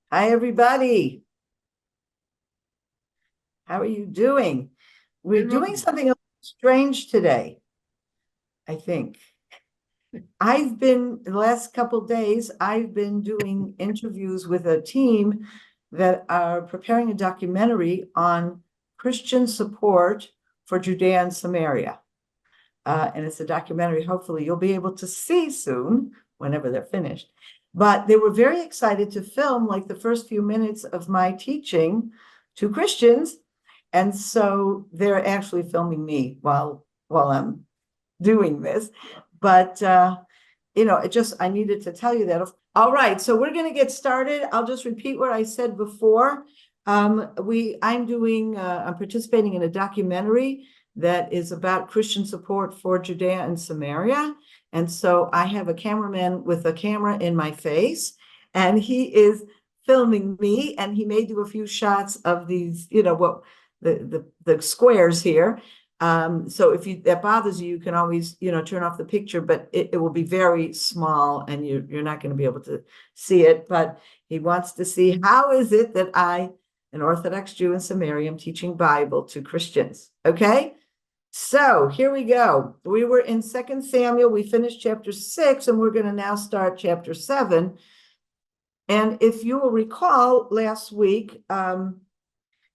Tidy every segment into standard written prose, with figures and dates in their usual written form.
Hi, everybody. How are you doing? We're Doing doing well. something a little strange today, I think. In the last couple days, I've been doing interviews with a team that are preparing a documentary on Christian support for Judea and Samaria. And it's a documentary, hopefully, you'll be able to see soon, whenever they're finished. But they were very excited to film like the first few minutes of my teaching to Christians. And so they're actually filming me while I'm doing this. But I needed to tell you that. All right, so we're going to get started. I'll just repeat what I said before. I'm participating in a documentary that is about Christian support for Judea and Samaria. And so I have a cameraman with a camera in my face, and he is filming me, and he may do a few shots of these, what the squares here. So if that bothers you, you can always, turn off the picture, but it will be very small and you're not going to be able to see it. But he wants to see, how is it that I, an Orthodox Jew in Samaria, am teaching Bible to Christians? Okay. So here we go. We were in 2 Samuel. We finished chapter 6, and we're going to now start chapter 7. And if you will recall, last week,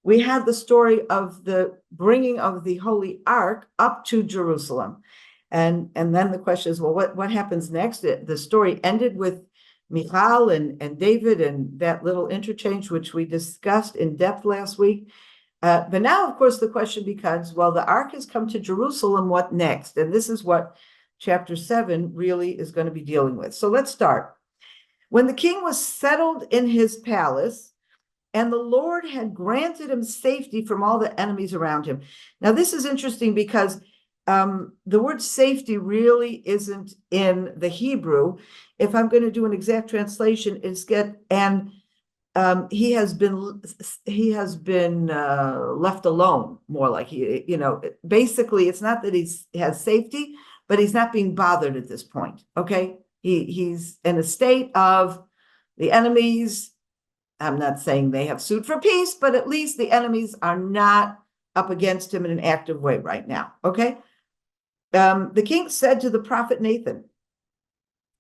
we had the story of the bringing of the Holy Ark up to Jerusalem. And then the question is, well, what happens next? The story ended with Michal and David and that little interchange, which we discussed in depth last week. But now, of course, the question becomes, well, the ark has come to Jerusalem, what next? And this is what chapter 7 really is going to be dealing with. So let's start. When the king was settled in his palace, and the Lord had granted him safety from all the enemies around him. Now, this is interesting because the word safety really isn't in the Hebrew. If I'm going to do an exact translation, it's he has been left alone, more like basically it's not that he has safety, but he's not being bothered at this point. Okay, he's in a state of the enemies. I'm not saying they have sued for peace, but at least the enemies are not up against him in an active way right now. Okay. The king said to the prophet Nathan,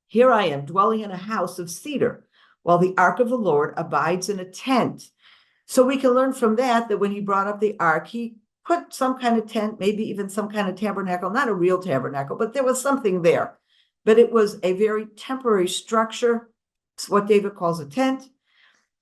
"Here I am dwelling in a house of cedar, while the ark of the Lord abides in a tent." So we can learn from that when he brought up the ark, he put some kind of tent, maybe even some kind of tabernacle, not a real tabernacle, but there was something there. But it was a very temporary structure. It's what David calls a tent.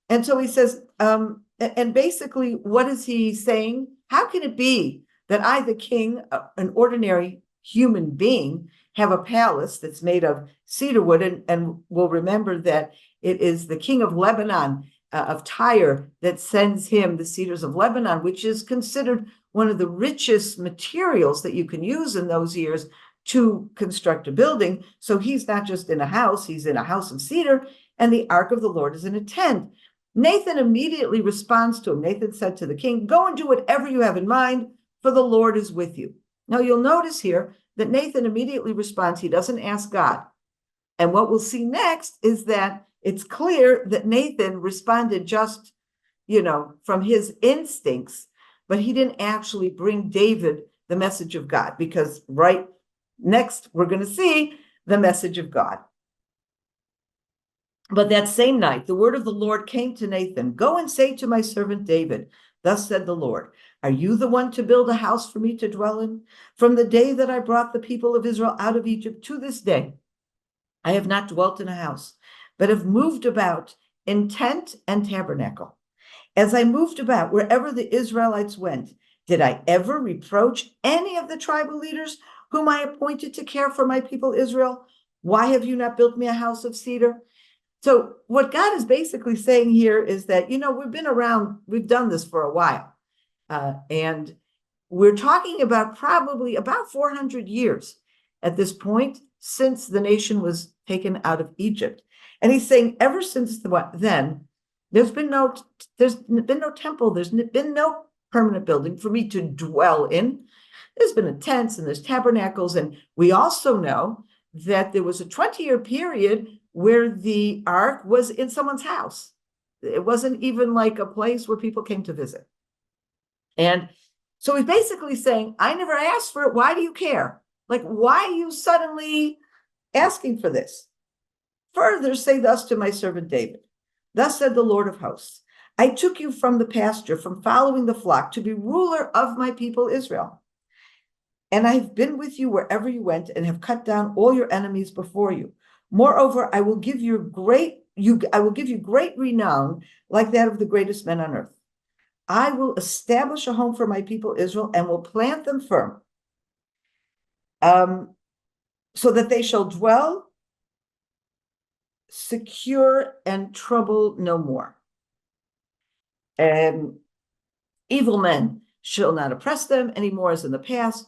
And so he says, and basically, what is he saying? How can it be that I, the king, an ordinary human being, have a palace that's made of cedar wood? And we'll remember that it is the king of Lebanon, of Tyre, that sends him the cedars of Lebanon, which is considered one of the richest materials that you can use in those years to construct a building. So he's not just in a house, he's in a house of cedar, and the ark of the Lord is in a tent. Nathan immediately responds to him. Nathan said to the king, "Go and do whatever you have in mind, for the Lord is with you." Now you'll notice here that Nathan immediately responds. He doesn't ask God. And what we'll see next is that it's clear that Nathan responded just, from his instincts, but he didn't actually bring David the message of God, because right next we're going to see the message of God. But that same night, the word of the Lord came to Nathan. "Go and say to my servant David, thus said the Lord, are you the one to build a house for me to dwell in? From the day that I brought the people of Israel out of Egypt to this day, I have not dwelt in a house, but have moved about in tent and tabernacle. As I moved about wherever the Israelites went, did I ever reproach any of the tribal leaders whom I appointed to care for my people Israel? Why have you not built me a house of cedar?" So what God is basically saying here is that, we've been around, we've done this for a while. And we're talking about probably about 400 years at this point since the nation was taken out of Egypt. And he's saying ever since then, there's been no temple, there's been no permanent building for me to dwell in. There's been tents and there's tabernacles. And we also know that there was a 20-year period where the ark was in someone's house. It wasn't even like a place where people came to visit. And so he's basically saying, I never asked for it. Why do you care? Like, why are you suddenly asking for this? Further, say thus to my servant David, thus said the Lord of hosts, I took you from the pasture, from following the flock, to be ruler of my people Israel. And I've been with you wherever you went and have cut down all your enemies before you. Moreover, I will give you great renown like that of the greatest men on earth. I will establish a home for my people Israel and will plant them firm, so that they shall dwell secure and trouble no more. And evil men shall not oppress them any more as in the past.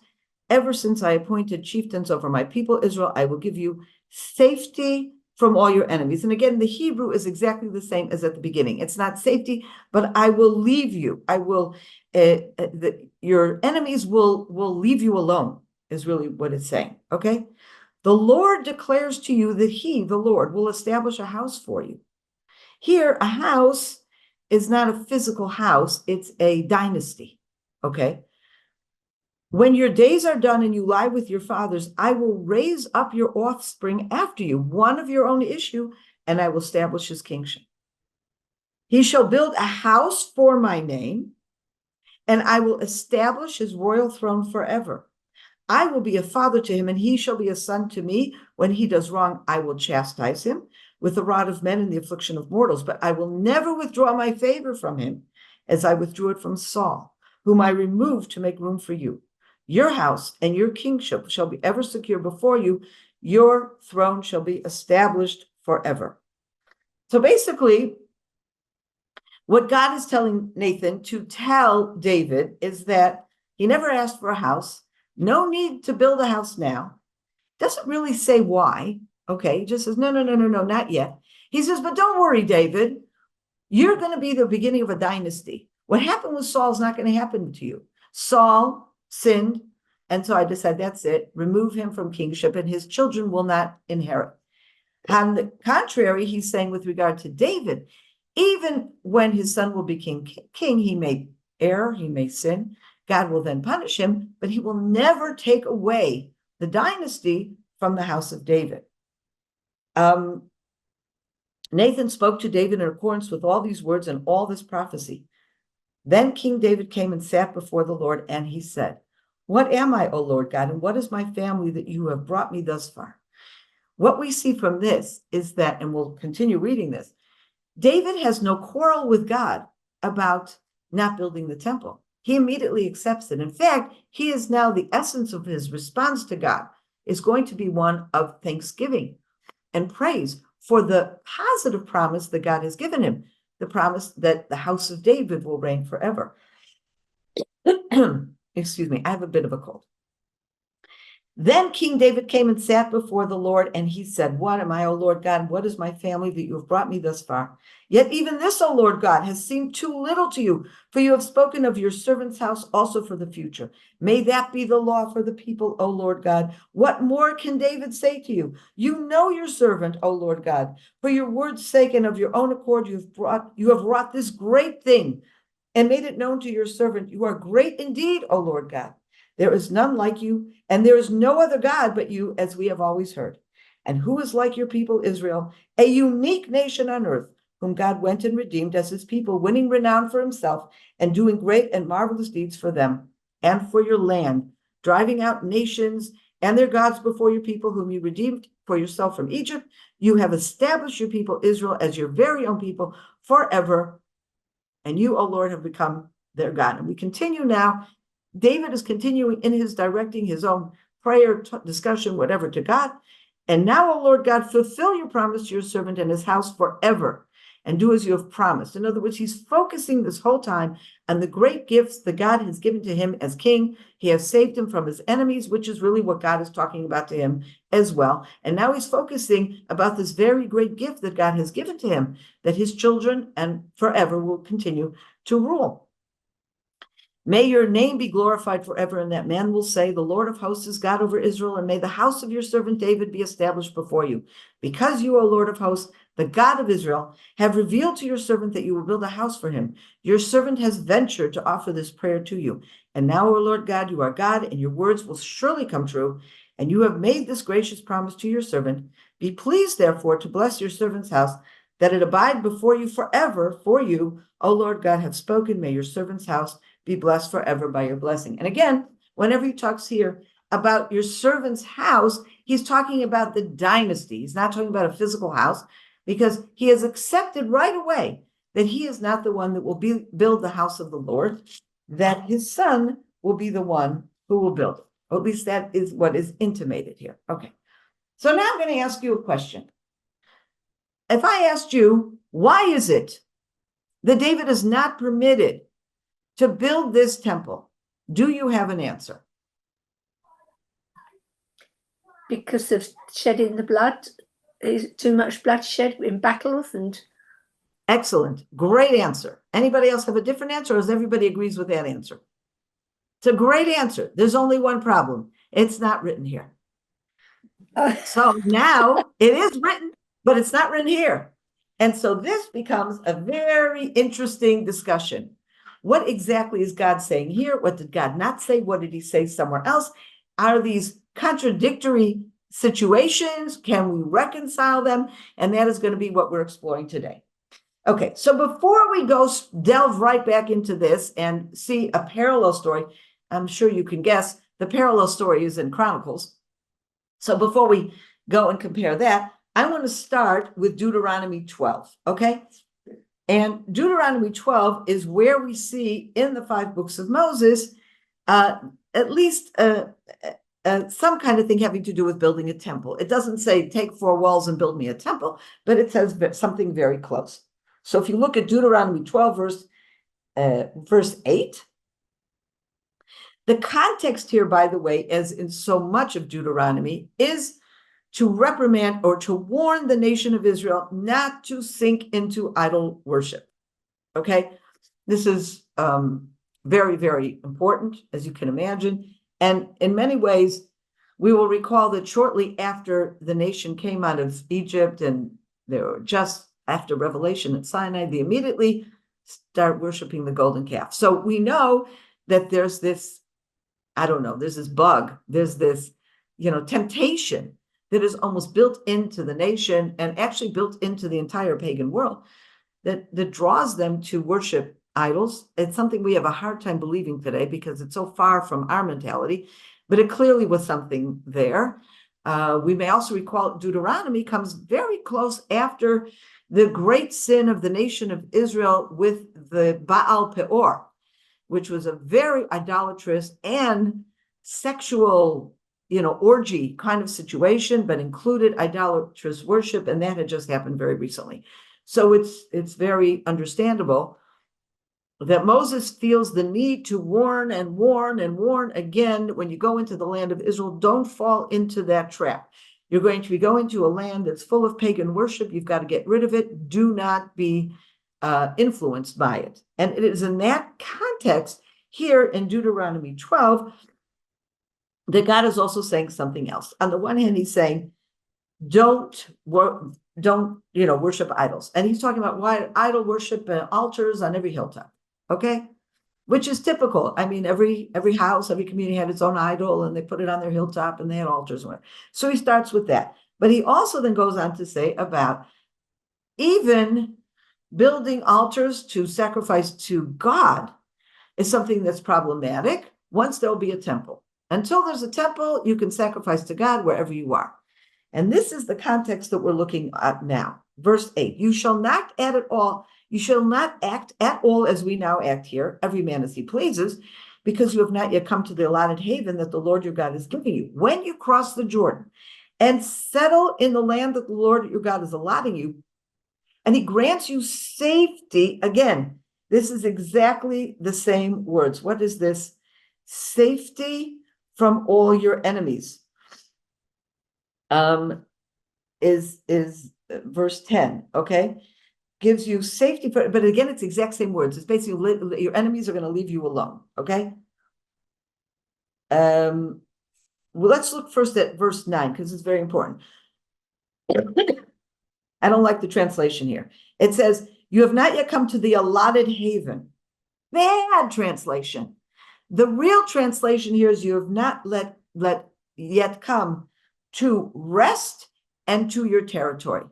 Ever since I appointed chieftains over my people Israel, I will give you safety from all your enemies. And again, the Hebrew is exactly the same as at the beginning. It's not safety, but I will leave you. I will, your enemies will leave you alone, is really what it's saying, okay? The Lord declares to you that he, the Lord, will establish a house for you. Here, a house is not a physical house, it's a dynasty, okay? When your days are done and you lie with your fathers, I will raise up your offspring after you, one of your own issue, and I will establish his kingship. He shall build a house for my name, and I will establish his royal throne forever. I will be a father to him, and he shall be a son to me. When he does wrong, I will chastise him with the rod of men and the affliction of mortals, but I will never withdraw my favor from him as I withdrew it from Saul, whom I removed to make room for you. Your house and your kingship shall be ever secure before you. Your throne shall be established forever. So basically, what God is telling Nathan to tell David is that he never asked for a house. No need to build a house now. Doesn't really say why. Okay, he just says, no, not yet. He says, but don't worry, David. You're going to be the beginning of a dynasty. What happened with Saul is not going to happen to you. Saul sinned, and so I decided that's it. Remove him from kingship, and his children will not inherit. On the contrary, he's saying with regard to David, even when his son will be king, he may err, he may sin. God will then punish him, but he will never take away the dynasty from the house of David. Nathan spoke to David in accordance with all these words and all this prophecy. Then King David came and sat before the Lord, and he said, what am I, O Lord God, and what is my family that you have brought me thus far? What we see from this is that, and we'll continue reading this, David has no quarrel with God about not building the temple. He immediately accepts it. In fact, he is now the essence of his response to God is going to be one of thanksgiving and praise for the positive promise that God has given him, the promise that the house of David will reign forever. Excuse me, I have a bit of a cold. Then King David came and sat before the Lord, and he said, what am I, O Lord God, and what is my family that you have brought me thus far? Yet even this, O Lord God, has seemed too little to you, for you have spoken of your servant's house also for the future. May that be the law for the people, O Lord God. What more can David say to you? You know your servant, O Lord God. For your word's sake and of your own accord, you have wrought this great thing and made it known to your servant. You are great indeed, O Lord God. There is none like you, and there is no other God but you, as we have always heard. And who is like your people Israel, a unique nation on earth, whom God went and redeemed as his people, winning renown for himself and doing great and marvelous deeds for them and for your land, driving out nations and their gods before your people, whom you redeemed for yourself from Egypt. You have established your people Israel as your very own people forever, and you, O Lord, have become their God. And we continue now. David is continuing in his directing his own prayer, discussion, whatever, to God. And now, O Lord God, fulfill your promise to your servant and his house forever, and do as you have promised. In other words, he's focusing this whole time on the great gifts that God has given to him as king. He has saved him from his enemies, which is really what God is talking about to him as well. And now he's focusing about this very great gift that God has given to him, that his children and forever will continue to rule. May your name be glorified forever, and that man will say, the Lord of hosts is God over Israel, and may the house of your servant David be established before you. Because you, O Lord of hosts, the God of Israel, have revealed to your servant that you will build a house for him. Your servant has ventured to offer this prayer to you. And now, O Lord God, you are God, and your words will surely come true. And you have made this gracious promise to your servant. Be pleased, therefore, to bless your servant's house, that it abide before you forever. For you, O Lord God, have spoken. May your servant's house be blessed forever by your blessing. And again, whenever he talks here about your servant's house, he's talking about the dynasty. He's not talking about a physical house, because he has accepted right away that he is not the one that will build the house of the Lord, that his son will be the one who will build it. Or at least that is what is intimated here. Okay. So now I'm going to ask you a question. If I asked you, why is it that David is not permitted to build this temple, do you have an answer? Because of shedding the blood, is too much bloodshed in battles. And excellent, great answer. Anybody else have a different answer, or does everybody agrees with that answer? It's a great answer. There's only one problem. It's not written here. So now it is written, but it's not written here. And so this becomes a very interesting discussion. What exactly is God saying here? What did God not say? What did he say somewhere else? Are these contradictory situations? Can we reconcile them? And that is going to be what we're exploring today. Okay, so before we go delve right back into this and see a parallel story, I'm sure you can guess the parallel story is in Chronicles. So before we go and compare that, I want to start with Deuteronomy 12, okay? And Deuteronomy 12 is where we see in the 5 books of Moses, at least some kind of thing having to do with building a temple. It doesn't say take 4 walls and build me a temple, but it says something very close. So if you look at Deuteronomy 12, verse 8, the context here, by the way, as in so much of Deuteronomy, is to reprimand or to warn the nation of Israel not to sink into idol worship. Okay, this is very, very important, as you can imagine. And in many ways, we will recall that shortly after the nation came out of Egypt, and they were just after Revelation at Sinai, they immediately start worshiping the golden calf. So we know that there's this, I don't know, there's this bug, there's this, temptation that is almost built into the nation and actually built into the entire pagan world that draws them to worship idols. It's something we have a hard time believing today because it's so far from our mentality, but it clearly was something there. We may also recall Deuteronomy comes very close after the great sin of the nation of Israel with the Baal Peor, which was a very idolatrous and sexual, orgy kind of situation, but included idolatrous worship, and that had just happened very recently. So it's very understandable that Moses feels the need to warn and warn and warn again. When you go into the land of Israel, don't fall into that trap. You're going to be going to a land that's full of pagan worship. You've got to get rid of it. Do not be influenced by it. And it is in that context here in Deuteronomy 12 that God is also saying something else. On the one hand, he's saying, don't worship idols. And he's talking about why idol worship and altars on every hilltop, okay? Which is typical. I mean, every house, every community had its own idol, and they put it on their hilltop, and they had altars. So he starts with that. But he also then goes on to say about even building altars to sacrifice to God is something that's problematic once there'll be a temple. Until there's a temple, you can sacrifice to God wherever you are. And this is the context that we're looking at now. Verse 8, you shall not act at all as we now act here, every man as he pleases, because you have not yet come to the allotted haven that the Lord your God is giving you. When you cross the Jordan and settle in the land that the Lord your God is allotting you, and he grants you safety, again, this is exactly the same words. What is this? Safety from all your enemies. Is verse 10, okay? Gives you safety, but again, it's the exact same words. It's basically your enemies are going to leave you alone, okay? Well, let's look first at verse 9, because it's very important. I don't like the translation here. It says, you have not yet come to the allotted haven. Bad translation. The real translation here is you have not yet come to rest and to your territory.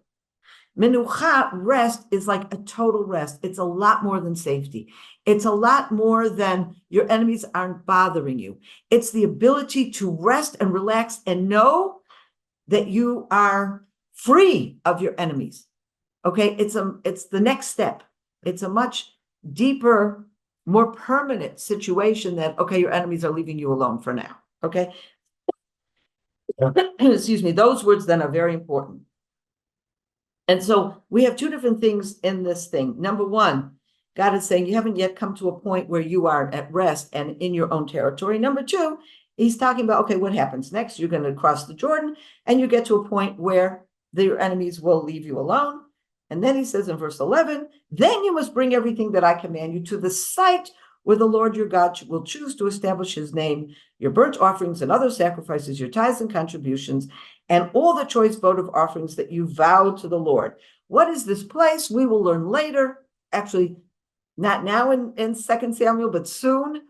Menucha, rest, is like a total rest. It's a lot more than safety. It's a lot more than your enemies aren't bothering you. It's the ability to rest and relax and know that you are free of your enemies. Okay, it's the next step. It's a much deeper, more permanent situation that, okay, your enemies are leaving you alone for now. Okay. Excuse me, those words then are very important. And so we have two different things in this thing. Number one, God is saying you haven't yet come to a point where you are at rest and in your own territory. Number two, he's talking about, okay, what happens next? You're going to cross the Jordan and you get to a point where your enemies will leave you alone. And then he says in verse 11, then you must bring everything that I command you to the site where the Lord your God will choose to establish his name, your burnt offerings and other sacrifices, your tithes and contributions, and all the choice votive offerings that you vowed to the Lord. What is this place? We will learn later. Actually, not now in 2 Samuel, but soon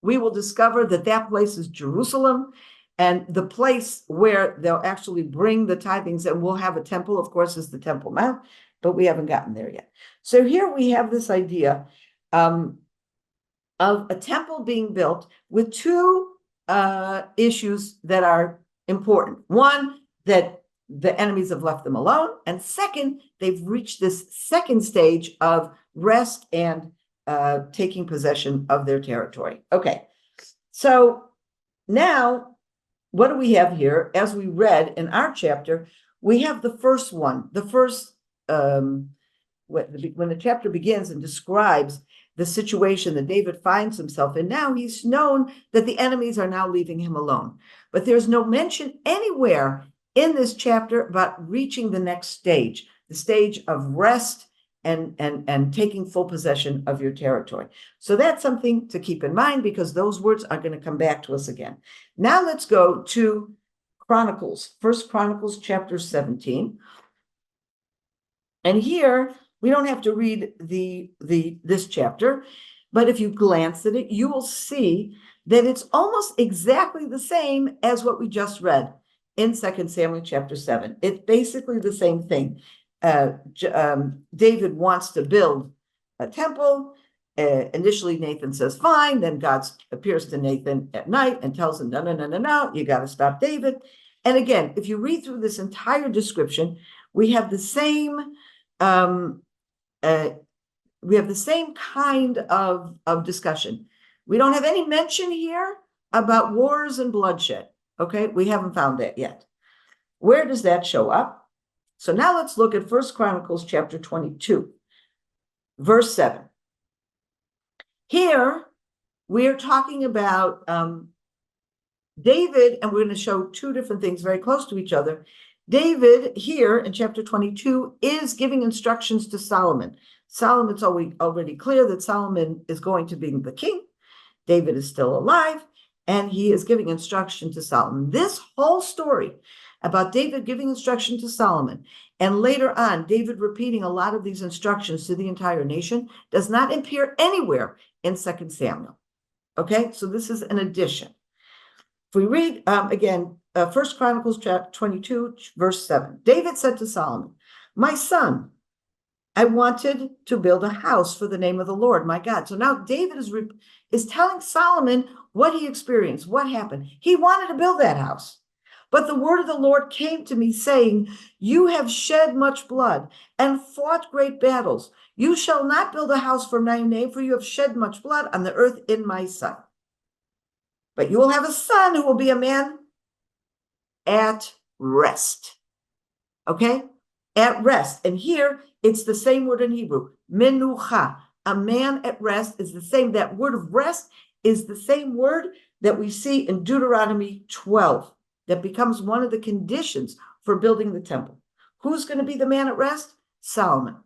we will discover that place is Jerusalem, and the place where they'll actually bring the tithings, and we'll have a temple, of course, is the Temple Mount, but we haven't gotten there yet. So here we have this idea of a temple being built with two issues that are important. One, that the enemies have left them alone. And second, they've reached this second stage of rest and taking possession of their territory. Okay, so now what do we have here? As we read in our chapter, we have the first one, when the chapter begins and describes the situation that David finds himself in. Now he's known that the enemies are now leaving him alone. But there's no mention anywhere in this chapter about reaching the next stage, the stage of rest and taking full possession of your territory. So that's something to keep in mind, because those words are going to come back to us again. Now let's go to Chronicles, 1 Chronicles chapter 17. And here, we don't have to read this chapter, but if you glance at it, you will see that it's almost exactly the same as what we just read in 2 Samuel chapter 7. It's basically the same thing. David wants to build a temple. Initially, Nathan says, fine. Then God appears to Nathan at night and tells him, no, you got to stop David. And again, if you read through this entire description, we have the same kind of discussion. We don't have any mention here about wars and bloodshed. Okay, we haven't found that yet. Where does that show up? So now let's look at 1 Chronicles chapter 22, verse 7. Here we are talking about David, and we're going to show two different things very close to each other. David here in chapter 22 is giving instructions to Solomon. Solomon's already clear that Solomon is going to be the king. David is still alive, and he is giving instruction to Solomon. This whole story about David giving instruction to Solomon, and later on, David repeating a lot of these instructions to the entire nation, does not appear anywhere in 2 Samuel. Okay, so this is an addition. If we read again, 1 Chronicles chapter 22, verse 7, David said to Solomon, my son, I wanted to build a house for the name of the Lord, my God. So now David is telling Solomon what he experienced, what happened. He wanted to build that house. But the word of the Lord came to me saying, you have shed much blood and fought great battles. You shall not build a house for my name, for you have shed much blood on the earth in my sight. But you will have a son who will be a man at rest. Okay? At rest. And here it's the same word in Hebrew, menucha. A man at rest is the same. That word of rest is the same word that we see in Deuteronomy 12. That becomes one of the conditions for building the temple. Who's going to be the man at rest? Solomon.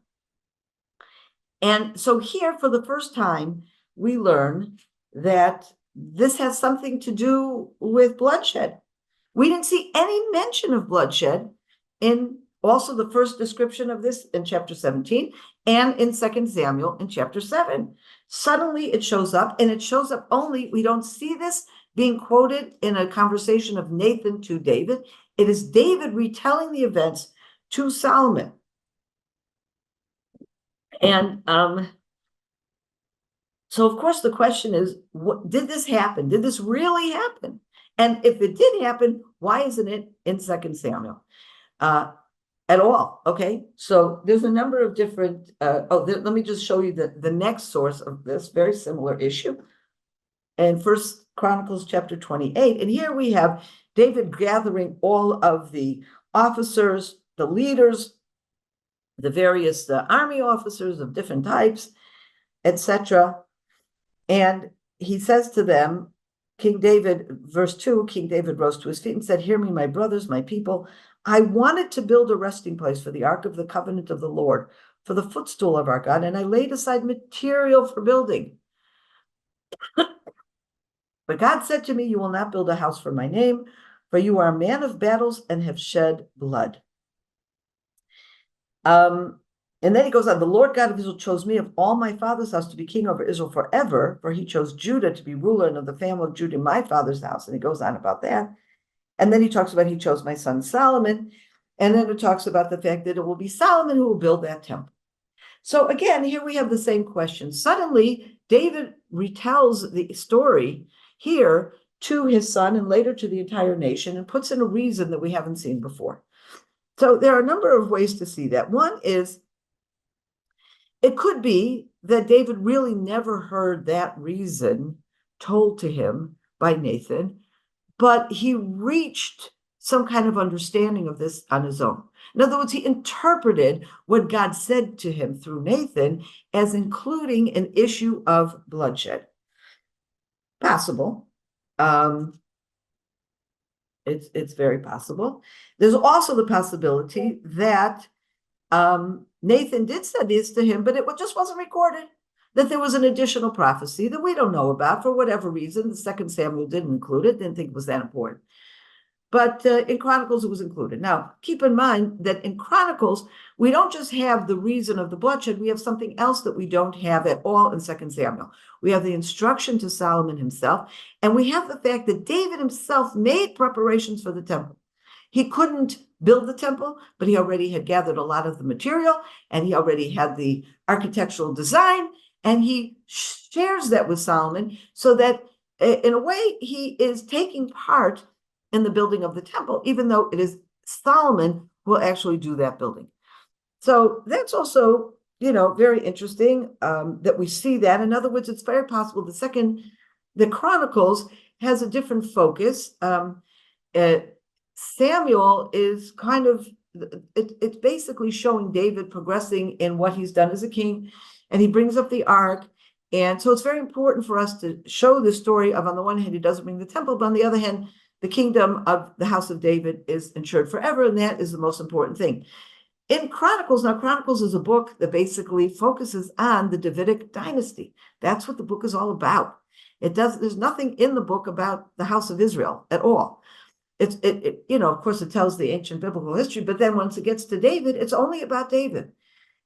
And so here, for the first time, we learn that this has something to do with bloodshed. We didn't see any mention of bloodshed in also the first description of this in chapter 17 and in 2 Samuel in chapter 7. Suddenly it shows up, and it shows up only, we don't see this being quoted in a conversation of Nathan to David. It is David retelling the events to Solomon. And so, of course, the question is, did this happen? Did this really happen? And if it did happen, why isn't it in 2 Samuel at all? Okay, so there's a number of different, let me just show you the next source of this very similar issue. And First Chronicles chapter 28. And here we have David gathering all of the officers, the leaders, the various army officers of different types, etc. And he says to them, King David, verse 2, King David rose to his feet and said, "Hear me, my brothers, my people. I wanted to build a resting place for the ark of the covenant of the Lord, for the footstool of our God, and I laid aside material for building. But God said to me, you will not build a house for my name, for you are a man of battles and have shed blood." And then he goes on, "The Lord God of Israel chose me of all my father's house to be king over Israel forever, for he chose Judah to be ruler and of the family of Judah in my father's house." And he goes on about that. And then he talks about he chose my son Solomon. And then it talks about the fact that it will be Solomon who will build that temple. So again, here we have the same question. Suddenly, David retells the story here to his son and later to the entire nation and puts in a reason that we haven't seen before. So there are a number of ways to see that. One is, it could be that David really never heard that reason told to him by Nathan, but he reached some kind of understanding of this on his own. In other words, he interpreted what God said to him through Nathan as including an issue of bloodshed. Possible. It's very possible. There's also the possibility that Nathan did say this to him, but it just wasn't recorded, that there was an additional prophecy that we don't know about for whatever reason. The 2 Samuel didn't include it, didn't think it was that important. But in Chronicles, it was included. Now, keep in mind that in Chronicles, we don't just have the reason of the bloodshed, we have something else that we don't have at all in 2 Samuel. We have the instruction to Solomon himself, and we have the fact that David himself made preparations for the temple. He couldn't build the temple, but he already had gathered a lot of the material, and he already had the architectural design, and he shares that with Solomon, so that in a way, he is taking part in the building of the temple, even though it is Solomon who will actually do that building. So that's also, very interesting that we see that. In other words, it's very possible the Chronicles has a different focus. Samuel is kind of, it's basically showing David progressing in what he's done as a king, and he brings up the ark. And so it's very important for us to show the story of, on the one hand, he doesn't bring the temple, but on the other hand, the kingdom of the house of David is ensured forever, and that is the most important thing. In Chronicles, now Chronicles is a book that basically focuses on the Davidic dynasty. That's what the book is all about. There's nothing in the book about the house of Israel at all. Of course, it tells the ancient biblical history, but then once it gets to David, it's only about David.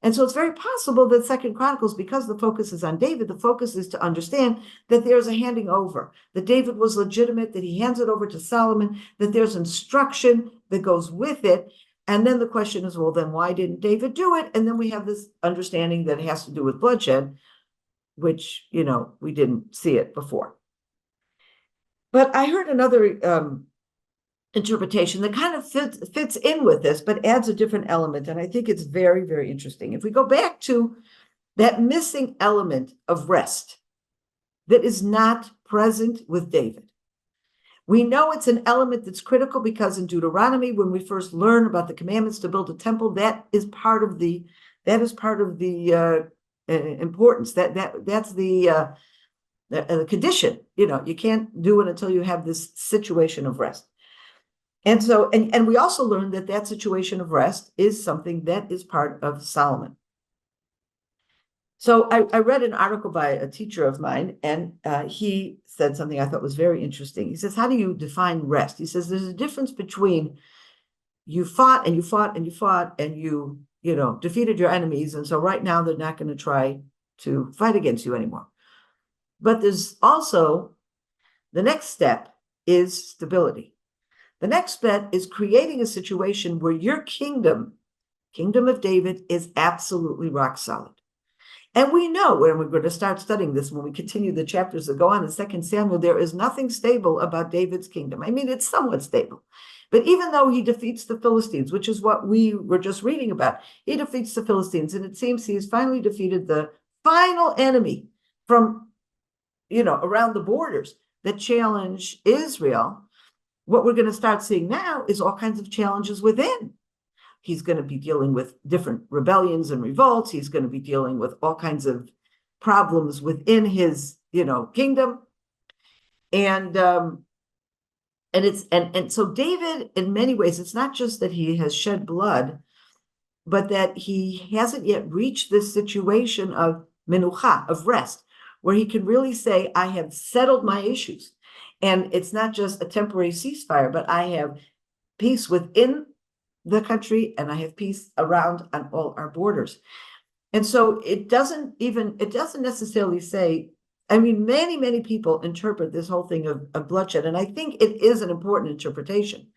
And so it's very possible that 2 Chronicles, because the focus is on David, the focus is to understand that there's a handing over, that David was legitimate, that he hands it over to Solomon, that there's instruction that goes with it. And then the question is, well, then why didn't David do it? And then we have this understanding that it has to do with bloodshed, which, we didn't see it before. But I heard another interpretation that kind of fits in with this, but adds a different element. And I think it's very, very interesting. If we go back to that missing element of rest that is not present with David, we know it's an element that's critical because in Deuteronomy, when we first learn about the commandments to build a temple, that is part of the importance. That's the condition. You can't do it until you have this situation of rest. And so, and we also learned that situation of rest is something that is part of Solomon. So I read an article by a teacher of mine, and he said something I thought was very interesting. He says, how do you define rest? He says, there's a difference between you fought and you fought and you fought and you defeated your enemies. And so right now they're not going to try to fight against you anymore. But there's also the next step is stability. The next step is creating a situation where your kingdom of David, is absolutely rock solid. And we know when we're going to start studying this, when we continue the chapters that go on in 2 Samuel, there is nothing stable about David's kingdom. I mean, it's somewhat stable. But even though he defeats the Philistines, which is what we were just reading about, he defeats the Philistines, and it seems he has finally defeated the final enemy from, around the borders that challenge Israel. What we're going to start seeing now is all kinds of challenges within. He's going to be dealing with different rebellions and revolts. He's going to be dealing with all kinds of problems within his, kingdom. And so David, in many ways, it's not just that he has shed blood, but that he hasn't yet reached this situation of menucha, of rest, where he can really say, I have settled my issues. And it's not just a temporary ceasefire, but I have peace within the country, and I have peace around on all our borders. And so it doesn't necessarily say, I mean, many people interpret this whole thing of bloodshed, and I think it is an important interpretation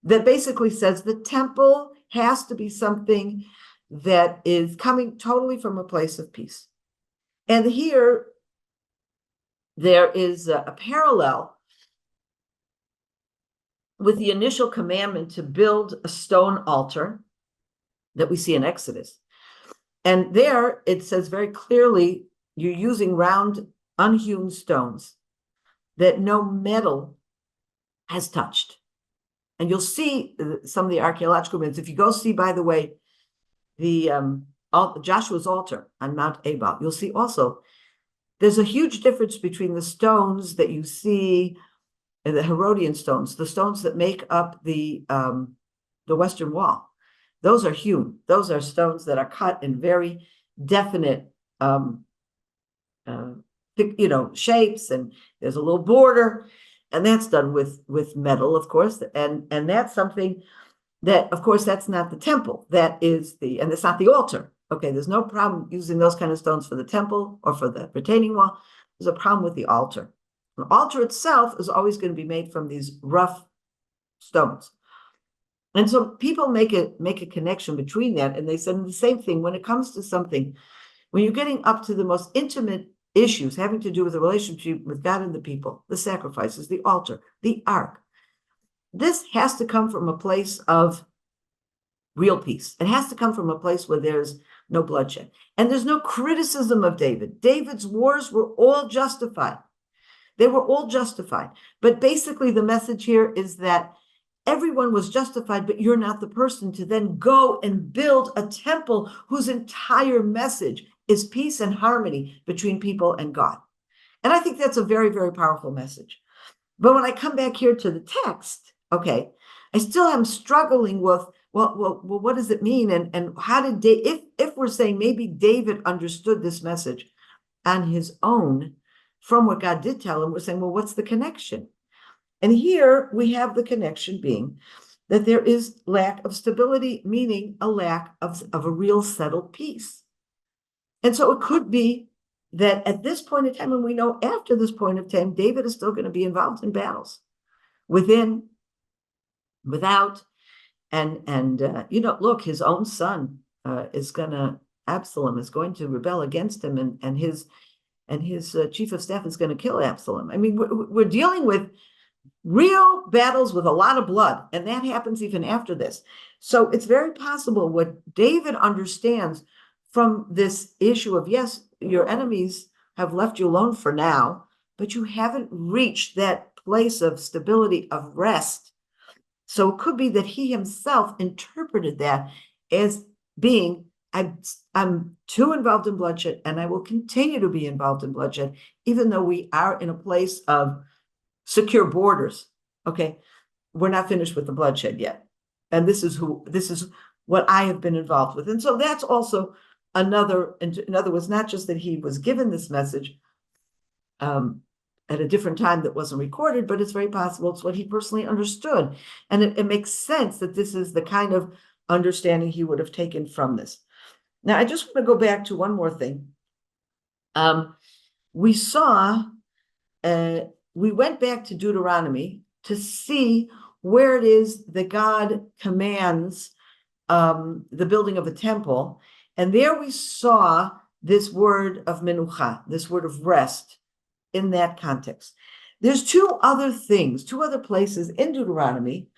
that basically says the temple has to be something that is coming totally from a place of peace. And here there is a parallel with the initial commandment to build a stone altar that we see in Exodus. And there it says very clearly, you're using round, unhewn stones that no metal has touched. And you'll see some of the archaeological remains. If you go see, by the way, the Joshua's altar on Mount Ebal, you'll see also there's a huge difference between the stones that you see, the Herodian stones, the stones that make up the Western Wall. Those are hewn. Those are stones that are cut in very definite, shapes, and there's a little border, and that's done with metal, of course, and that's something that, of course, that's not the temple. And it's not the altar. Okay, there's no problem using those kind of stones for the temple or for the retaining wall. There's a problem with the altar. The altar itself is always going to be made from these rough stones. And so people make a connection between that, and they said the same thing when it comes to something, when you're getting up to the most intimate issues having to do with the relationship with God and the people, the sacrifices, the altar, the ark. This has to come from a place of real peace. It has to come from a place where there's no bloodshed. And there's no criticism of David. David's wars were all justified. They were all justified. But basically the message here is that everyone was justified, but you're not the person to then go and build a temple whose entire message is peace and harmony between people and God. And I think that's a very, very powerful message. But when I come back here to the text, okay, I still am struggling with, well, what does it mean? And how did if we're saying maybe David understood this message on his own from what God did tell him, we're saying, well, what's the connection? And here we have the connection being that there is lack of stability, meaning a lack of a real settled peace. And so it could be that at this point in time, and we know after this point of time, David is still going to be involved in battles within, without, and look, his own son Absalom is going to rebel against him, and his chief of staff is going to kill Absalom. I mean, we're dealing with real battles with a lot of blood, and that happens even after this. So it's very possible what David understands from this issue of, yes, your enemies have left you alone for now, but you haven't reached that place of stability, of rest. So it could be that he himself interpreted that as being, I'm too involved in bloodshed, and I will continue to be involved in bloodshed, even though we are in a place of secure borders. Okay, we're not finished with the bloodshed yet. And this is what I have been involved with. And so that's also in other words, not just that he was given this message at a different time that wasn't recorded, but it's very possible it's what he personally understood. And it makes sense that this is the kind of understanding he would have taken from this. Now, I just want to go back to one more thing. We went back to Deuteronomy to see where it is that God commands the building of a temple. And there we saw this word of menucha, this word of rest in that context. There's two other places in Deuteronomy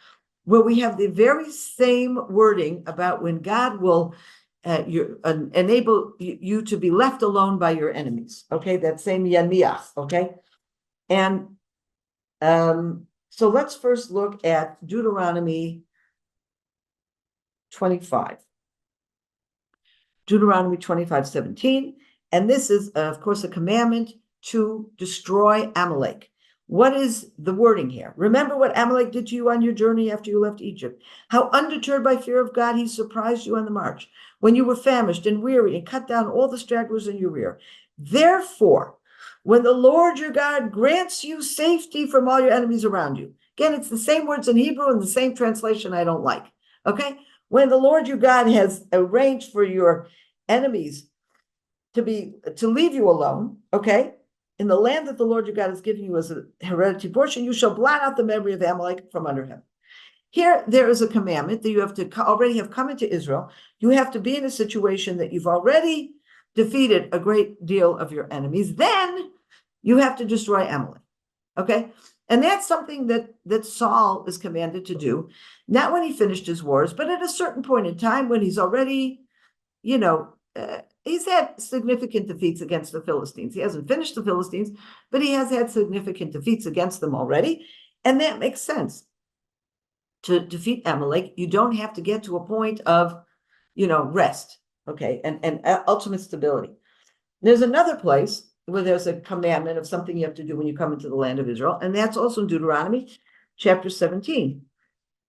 where we have the very same wording about when God will enable you to be left alone by your enemies. Okay, that same yaniach. Okay, and so let's first look at Deuteronomy 25. Deuteronomy 25:17, and this is, of course, a commandment to destroy Amalek. What is the wording here? Remember what Amalek did to you on your journey after you left Egypt. How undeterred by fear of God, he surprised you on the march, when you were famished and weary and cut down all the stragglers in your rear. Therefore, when the Lord your God grants you safety from all your enemies around you. Again, it's the same words in Hebrew and the same translation I don't like. Okay? When the Lord your God has arranged for your enemies to leave you alone, okay? In the land that the Lord your God has given you as a hereditary portion, you shall blot out the memory of Amalek from under him. Here, there is a commandment that you have to already have come into Israel. You have to be in a situation that you've already defeated a great deal of your enemies. Then you have to destroy Amalek, okay? And that's something that Saul is commanded to do, not when he finished his wars, but at a certain point in time when he's already, he's had significant defeats against the Philistines. He hasn't finished the Philistines, but he has had significant defeats against them already. And that makes sense. To defeat Amalek, you don't have to get to a point of, rest, okay, and ultimate stability. There's another place where there's a commandment of something you have to do when you come into the land of Israel, and that's also in Deuteronomy chapter 17.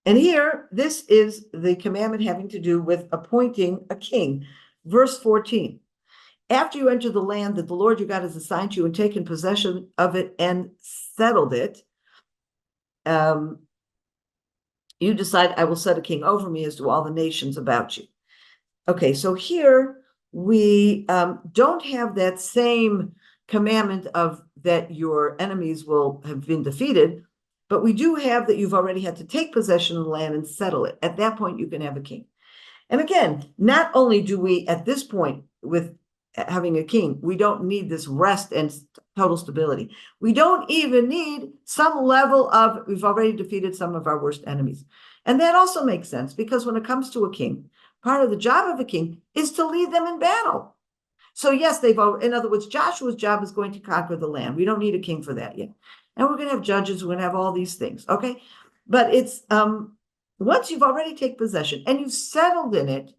And here, this is the commandment having to do with appointing a king. Verse 14, after you enter the land that the Lord your God has assigned to you and taken possession of it and settled it, you decide, I will set a king over me as do all the nations about you. Okay, so here we don't have that same commandment of that your enemies will have been defeated, but we do have that you've already had to take possession of the land and settle it. At that point, you can have a king. And again, not only do we, at this point, with having a king, we don't need this rest and total stability. We don't even need some level of, we've already defeated some of our worst enemies. And that also makes sense because when it comes to a king, part of the job of a king is to lead them in battle. So yes, in other words, Joshua's job is going to conquer the land. We don't need a king for that yet. And we're going to have judges, we're going to have all these things, okay? But it's, once you've already taken possession and you've settled in it,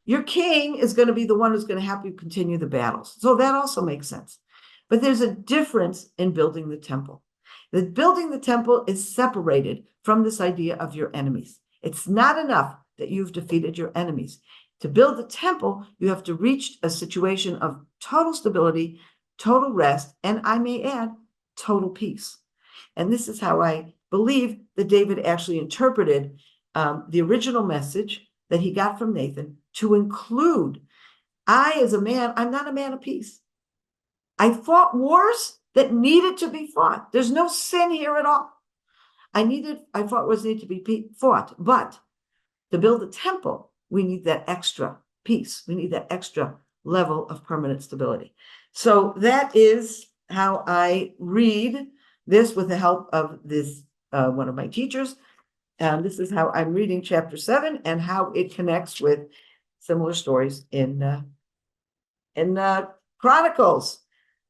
your king is going to be the one who's going to help you continue the battles. So that also makes sense. But there's a difference in building the temple. That building the temple is separated from this idea of your enemies. It's not enough that you've defeated your enemies. To build the temple, you have to reach a situation of total stability, total rest, and I may add, total peace. And this is how I believe that David actually interpreted the original message that he got from Nathan to include, I as a man, I'm not a man of peace. I fought wars that needed to be fought. There's no sin here at all. I fought wars that need to be fought, but to build a temple, we need that extra peace. We need that extra level of permanent stability. So that is how I read this with the help of this one of my teachers. This is how I'm reading chapter 7 and how it connects with similar stories in Chronicles.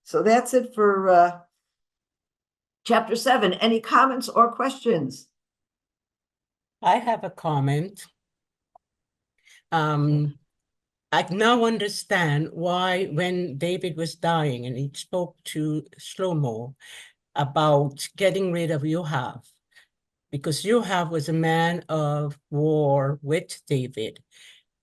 So that's it for chapter 7. Any comments or questions? I have a comment. I now understand why when David was dying and he spoke to Shlomo about getting rid of Joab, because Joab was a man of war with David.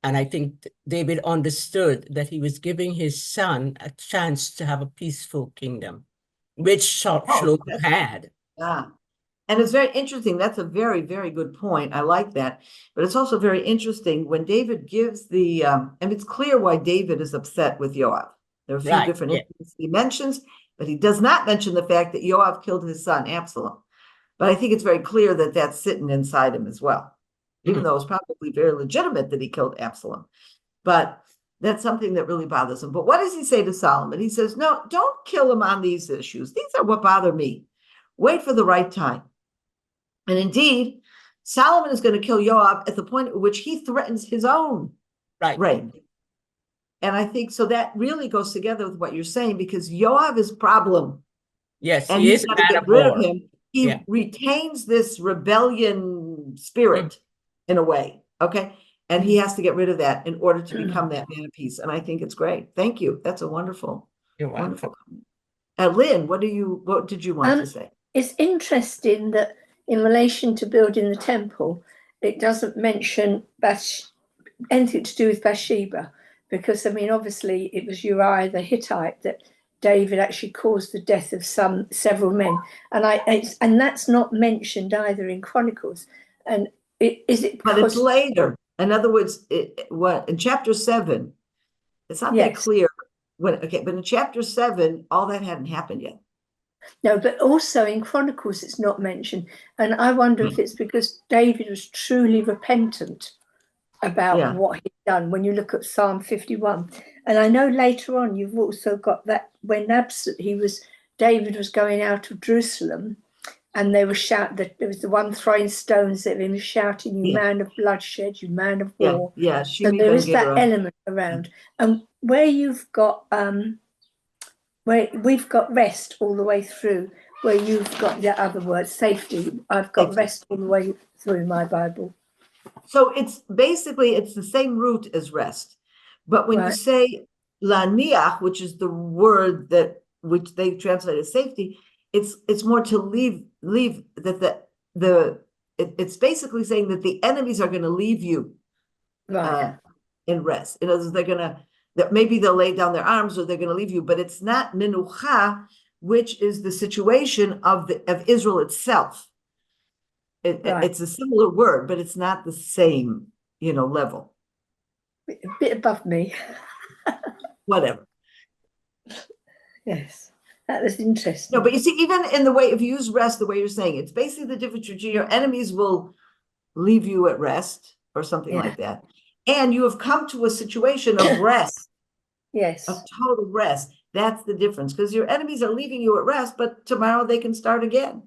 And I think David understood that he was giving his son a chance to have a peaceful kingdom. which Shlomo that's- had. Ah, and it's very interesting. That's a very, very good point. I like that. But it's also very interesting when David gives the, and it's clear why David is upset with Yoav. There are a few Right, different yeah. incidents he mentions, but he does not mention the fact that Yoav killed his son, Absalom. But I think it's very clear that that's sitting inside him as well, even though it's probably very legitimate that he killed Absalom. But that's something that really bothers him. But what does he say to Solomon? He says, no, don't kill him on these issues. These are what bother me. Wait for the right time. And indeed, Solomon is going to kill Joab at the point at which he threatens his own reign. And I think so that really goes together with what you're saying, because Joab is problem. Yes, and he he's is a got to man get of rid of war. him. He retains this rebellion spirit in a way. Okay. And he has to get rid of that in order to become that man of peace. And I think it's great. Thank you. That's a wonderful, wonderful comment. Lynn, what did you want to say? It's interesting that in relation to building the temple, it doesn't mention anything to do with Bathsheba, because I mean, obviously it was Uriah the Hittite that David actually caused the death of several men, and that's not mentioned either in Chronicles. And is it? But it's later. In other words, in chapter 7, it's not that clear. But in chapter 7, all that hadn't happened yet. No, but also in Chronicles, it's not mentioned. And I wonder if it's because David was truly repentant about what he'd done when you look at Psalm 51. And I know later on you've also got that when David was going out of Jerusalem and they were shouting, there was the one throwing stones at him, shouting, you man of bloodshed, you man of war. Yeah. So there is that element around. And where you've got where we've got rest all the way through, where you've got the other word, safety, I've got rest all the way through my Bible. So it's the same root as rest. But when you say laniach, which is the word which they translate as safety, it's more to leave that it's basically saying that the enemies are going to leave you in rest. In other words, that maybe they'll lay down their arms or they're going to leave you, but it's not menucha, which is the situation of Israel itself. It's a similar word, but it's not the same, level. A bit above me. Whatever. Yes, that was interesting. No, but you see, even in the way, if you use rest, the way you're saying, it's basically the difference between your enemies will leave you at rest or something like that. And you have come to a situation of rest. Yes. Of total rest. That's the difference, because your enemies are leaving you at rest, but tomorrow they can start again.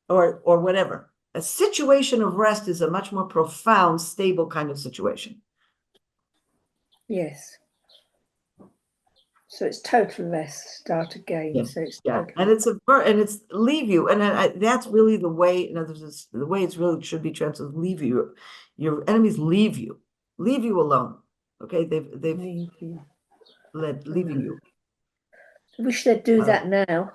Or whatever. A situation of rest is a much more profound, stable kind of situation. Yes. So it's total rest, start again. Yeah. So it's and it's leave you, and that's really the way. In other words, the way it's really should be translated: leave you. Your enemies leave you alone. Okay, they've leaving you. I wish they'd do that now.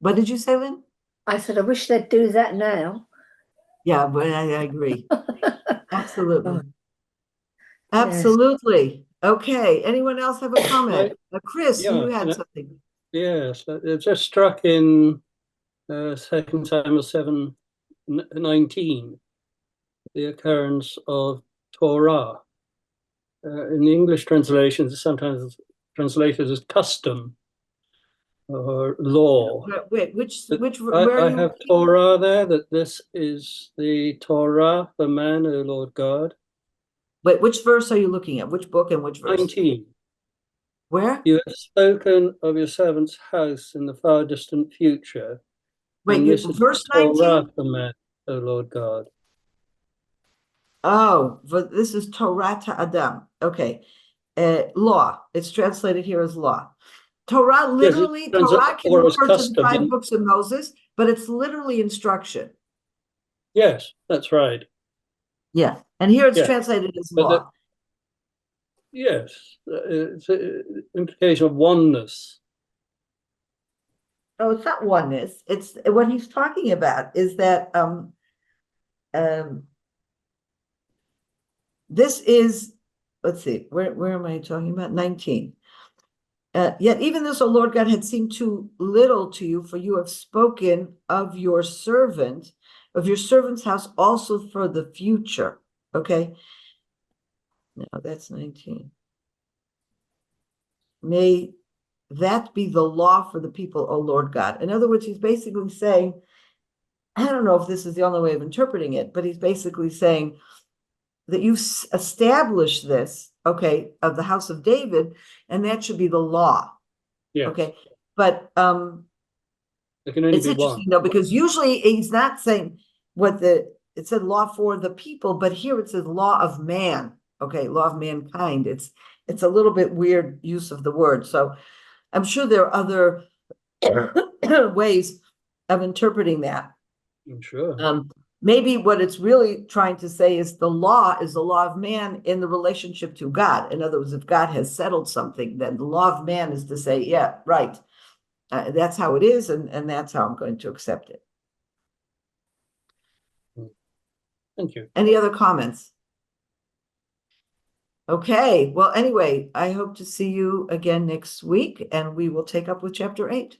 What did you say, Lynn? I said I wish they'd do that now. Yeah, but I agree. Absolutely. Absolutely. Okay. Anyone else have a comment? Chris, you had something. Yes, it just struck in 2 Samuel 7:19, the occurrence of Torah. In the English translations, it's sometimes translated as custom or law. Wait, I have Torah there, that this is the Torah, the man, O Lord God. Wait, which verse are you looking at? Which book and which verse? 19. Where? You have spoken of your servant's house in the far distant future. Wait, verse 19? The man, O Lord God. Oh, this is Torah to Adam. Okay. Law. It's translated here as law. Torah, literally, Torah can refer to the 5 books of Moses, but it's literally instruction. Yes, that's right. Yeah. And here it's translated as law. Yes. It's an implication of oneness. No, it's not oneness. It's what he's talking about is that this is, let's see, where am I talking about? 19. Yet even this, O Lord God, had seemed too little to you, for you have spoken of your servant's house also for the future. Okay. No, that's 19. May that be the law for the people, O Lord God. In other words, he's basically saying, I don't know if this is the only way of interpreting it, but he's basically saying that you've established this, okay, of the house of David, and that should be the law. Yes. Okay. But There can only it's be interesting one. though, because usually he's not saying it said law for the people, but here it says law of man. Okay, law of mankind. It's a little bit weird use of the word. So I'm sure there are other ways of interpreting that. I'm sure. Maybe what it's really trying to say is the law is the law of man in the relationship to God. In other words, if God has settled something, then the law of man is to say, yeah, right. That's how it is, and that's how I'm going to accept it. Thank you. Any other comments? Okay, well, anyway, I hope to see you again next week, and we will take up with chapter 8.